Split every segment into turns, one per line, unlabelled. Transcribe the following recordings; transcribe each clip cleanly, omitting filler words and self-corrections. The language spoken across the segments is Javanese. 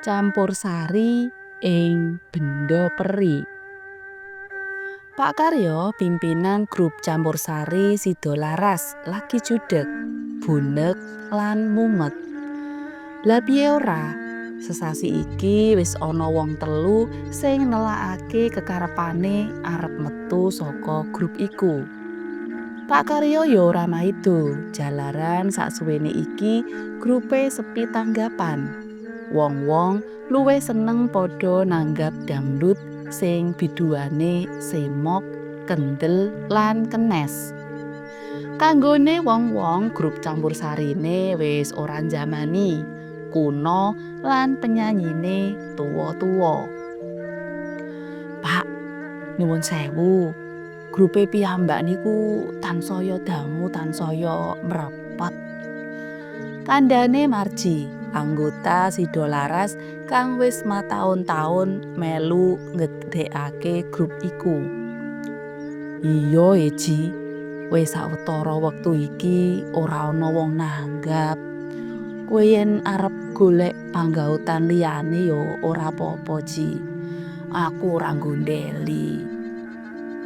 Campursari ing Benda Peri. Pak Karyo pimpinan grup Campursari Sidolaras lagi judeg, bunek lan mumet. Lah piye ora? Sesasi iki wis ana wong telu sing nelakake kekarepane arep metu saka grup iku. Pak Karyo ya ora maido, jalaran saksuwene iki grupe sepi tanggapan. Wong-wong luwih seneng padha nanggap dangdut sing biduane semok, kendel lan kenes. Kanggone wong-wong grup Campursarine wis ora njamani, kuno lan penyanyine tuwa-tuwa. Pak, nuwun sewu. Grupe piyambak niku tansaya dangu tansaya mrepet. Kandhane Marji, anggota Sidolaras kang wis mataun-taun melu ngedekake grup iku. Iya Eji, wis sawetara wektu iki ora ana wong nanggap. Kowe yen arep golek panggautan liyane ya ora apa-apa Ji. Aku ora nggondeli.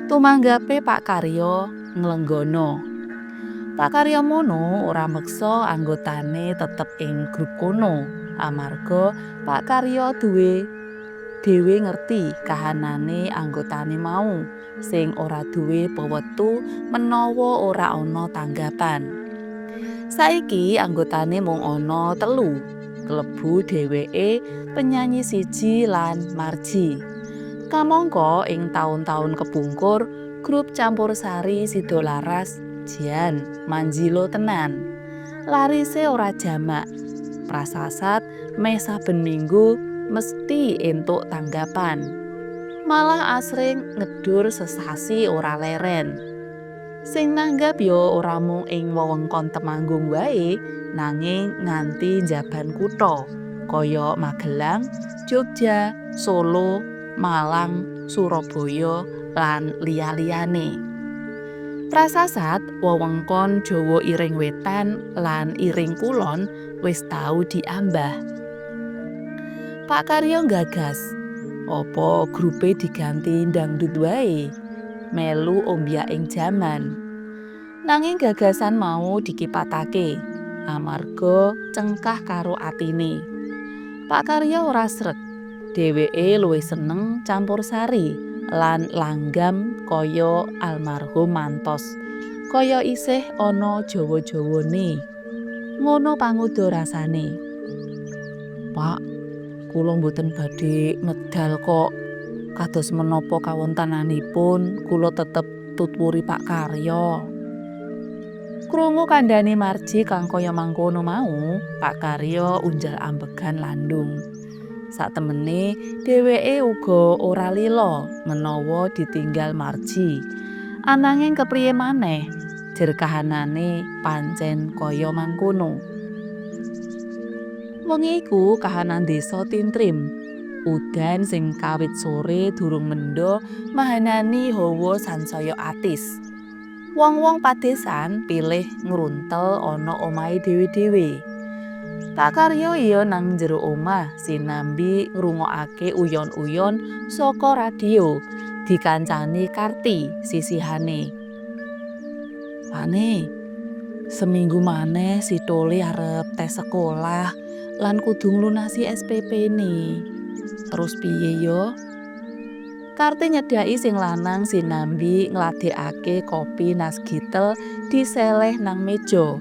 Tumanggape Pak Karyo nglenggono. Pak Karyo mono ora meksa anggotane tetep ing grup kono, amarga Pak Karyo dhewe ngerti kahanane anggotane mau sing ora duwe pewetu menawa ora ana tanggapan. Saiki anggotane mung ana 3, klebu dheweke, penyanyi siji lan Marji. Kamangka ing taun-taun kepungkur grup Campursari Sidolaras jan manjilo tenan. Larise ora jamak. Prasasat meh saben minggu mesti entuk tanggapan. Malah asring ngedur sesasi ora leren. Sing nanggap ya ora mung ing wewengkon Temanggung wae, nanging nganti njaban kutha kaya Magelang, Jogja, Solo, Malang, Surabaya lan liya-liyane. Prasasat wewengkon Jawa Iring Wetan lan Iring Kulon wis tau diambah. Pak Karyo gagas, apa grupe diganti dangdut wae, melu ombyaking jaman. Nanging gagasan mau dikipatake amarga cengkah karo atine. Pak Karyo ora sreg. Dheweke luwih seneng Campursari lan langgam kaya almarhum mantos, kaya isih ana Jawa-Jawane. Ngono panguda rasane. Pak, kula mboten badhe medal kok. Kados menapa kawontenanipun kula tetep tutwuri Pak Karyo. Krungu kandhane Marji kang kaya mangkono mau, Pak Karyo unjal ambegan landung. Satemene dheweke uga ora lila menawa ditinggal Marji. Ananging kepriye maneh, jer kahanane pancen kaya mangkono. Wengi iku kahanan desa tintrim. Udan sing kawit sore durung mendha mahanani hawa sansaya atis. Wong-wong padesan pilih ngruntel ana omahe dhewe-dhewe. Pak Karyo iya nang jero omah sinambi ngrungokake uyon-uyon saka radio dikancani Karti sisihane. Pane, seminggu maneh si Tole arep tes sekolah lan kudu nglunasi SPP-ne. Terus piye yo? Karti nyedhaki sing lanang sinambi ngladekake kopi nasgitel diseleh nang meja.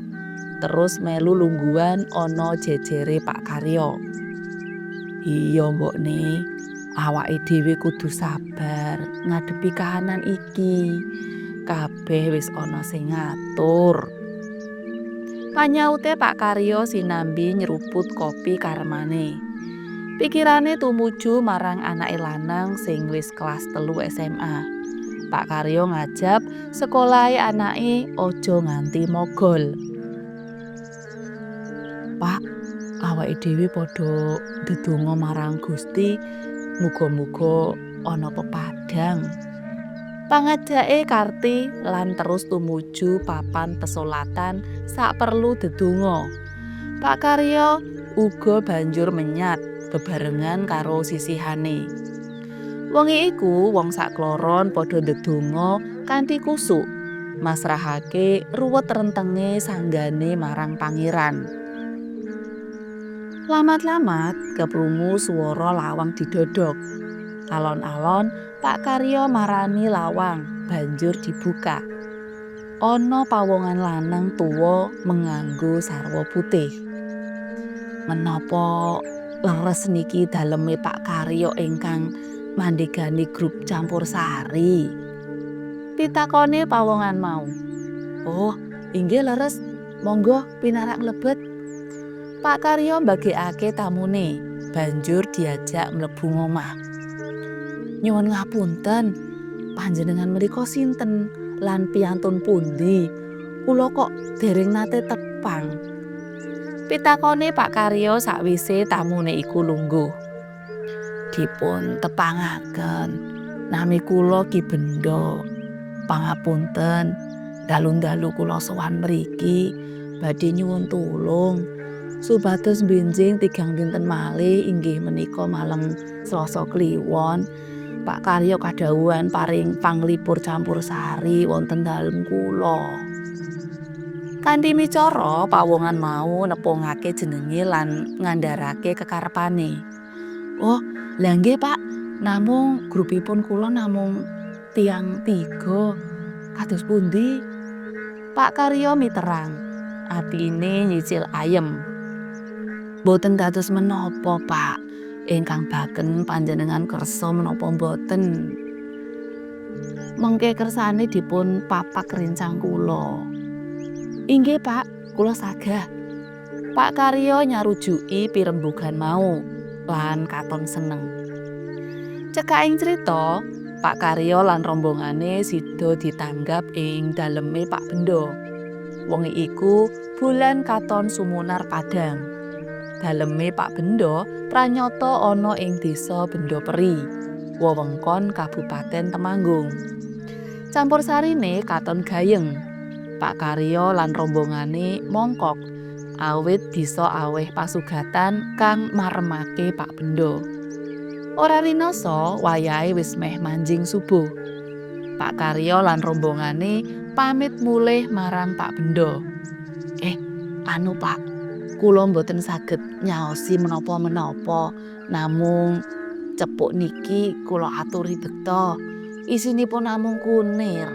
Terus melu lungguhan ana jejere Pak Karyo. Iya mbokne, awake dhewe kudu sabar ngadepi kahanan iki. Kabeh wis ana sing ngatur. Panyaute Pak Karyo sinambi nyeruput kopi karemane. Pikirane tumuju marang anake lanang sing wis kelas 3 SMA. Pak Karyo ngajab sekolahe anake aja nganti mogol. Pak, awake dhewe padha ndedonga marang Gusti, muga-muga ana pepadhang. Pangajake Karti lan terus tumuju papan pesolatan sak perlu ndedonga. Pak Karyo uga banjur menyat bebarengan karo sisihane. Wonge iku wong sakloron padha ndedonga kanthi kusuk masrahake ruwet rentenge sanggane marang pangeran. Lamat-lamat keprungu swara lawang didodhok. Alon-alon Pak Karyo marani lawang banjur dibuka. Ana pawongan lanang tuwa menganggo sarwa putih. Menapa leres niki daleme Pak Karyo ingkang mandhegani grup campursari? Pitakone pawongan mau. Oh, inggih leres, monggo pinarak mlebet. Pak Karyo mbagekake tamune, banjur diajak mlebu omah. Nyuwun ngapunten, panjenengan mriku sinten lan piyantun pundi? Kula kok dereng nate tepang. Pitakone Pak Karyo sakwise tamune iku lungguh. Dipun tepangaken, nami kula Ki Benda. Pangapunten, dalu-dalu kula sowan mriki badhe nyuwun tulung supados benjing tigang dinten malih inggih menika malem Selasa Kliwon. Pak Karyo kadhawuhan paring panglipur campursari wonten dalem kula. Kanthi micara pawongan mau nepungake jenenge lan ngandharake kekarepane. Oh, lha nggih Pak, namung grupipun kula namung tiang 3. Kados pundi? Pak Karyo miterang, atine nyicil ayem. Boten dados menapa, Pak. Ingkang baken panjenengan kersa menapa boten. Mengke kersane dipun papak rencang kula. Inggih, Pak, kula sagah. Pak Karyo nyarujuki pirembugan mau lan katon seneng. Cekaking crita, Pak Karyo lan rombongane sida ditanggap ing daleme Pak Benda. Wonge iku bulan katon sumunar padhang. Daleme Pak Benda pranyata ana ing Desa Benda Peri, wewengkon Kabupaten Temanggung. Campursarine katon gayeng. Pak Karyo lan rombongane mongkok awit bisa aweh pasugatan kang maremake Pak Benda. Ora rinoso wayahe wis meh manjing subuh. Pak Karyo lan rombongane pamit mulih marang Pak Benda. Anu Pak, kula mboten saged nyaosi menapa-menapa, namung cepuk niki kula aturi bekta. Isinipun namung kunir.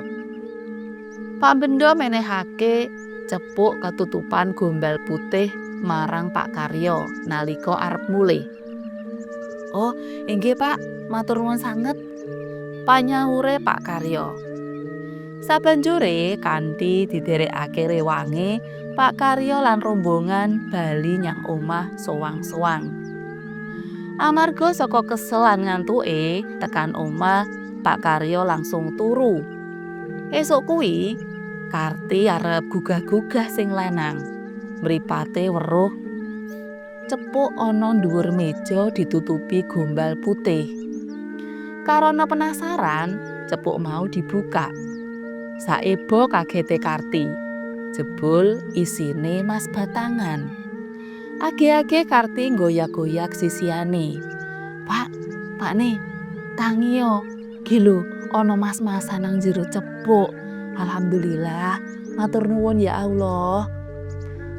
Pak Benda menehake cepuk ketutupan gombal putih marang Pak Karyo nalika arep mulih. Oh, inggih Pak, matur nuwun sanget. Panyahure Pak Karyo. Sabanjure kanthi didherekake rewange, Pak Karyo lan rombongan bali nyang omah sowang-sowang. Amarga saka kesel lan ngantuke tekan omah, Pak Karyo langsung turu. Esuk kuwi Karti arep gugah-gugah sing lanang. Mripate weruh cepuk ana dhuwur meja ditutupi gombal putih. Karana penasaran, cepuk mau dibuka. Saeba kagete Karti. Jebul isine mas batangan. Age-age Karti nggoyak-goyak sisiane. Pak nih, tangi yo. Ki lho, ana mas-masan nang jero cepuk. Alhamdulillah, matur nuwun ya Allah.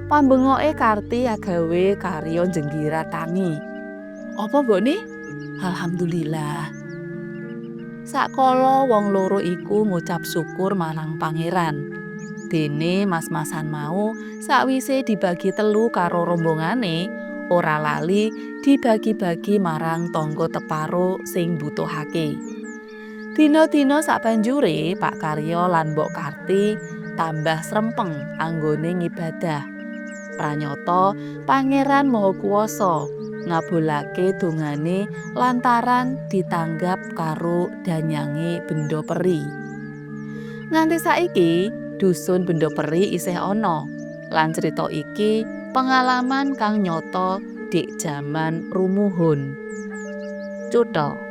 Pambengoke Karti agawe Karyo jenggira tangi. Apa mbok nih? Alhamdulillah. Sakala wong loro iku ngucap syukur marang pangeran. Dene mas-masan mau sakwise dibagi telu karo rombongane, ora lali dibagi-bagi marang tangga teparo sing butuhake. Dina-dina sabanjure Pak Karyo lan Mbok Karti tambah srempeng anggone ngibadah. Pranyata Pangeran Maha Kuwasa ngabulake dongane lantaran ditanggap karo danyange Benda Peri. Nganti saiki dusun Benda Peri isih ana lan crita iki pengalaman kang nyata dik jaman rumuhun. Cutha.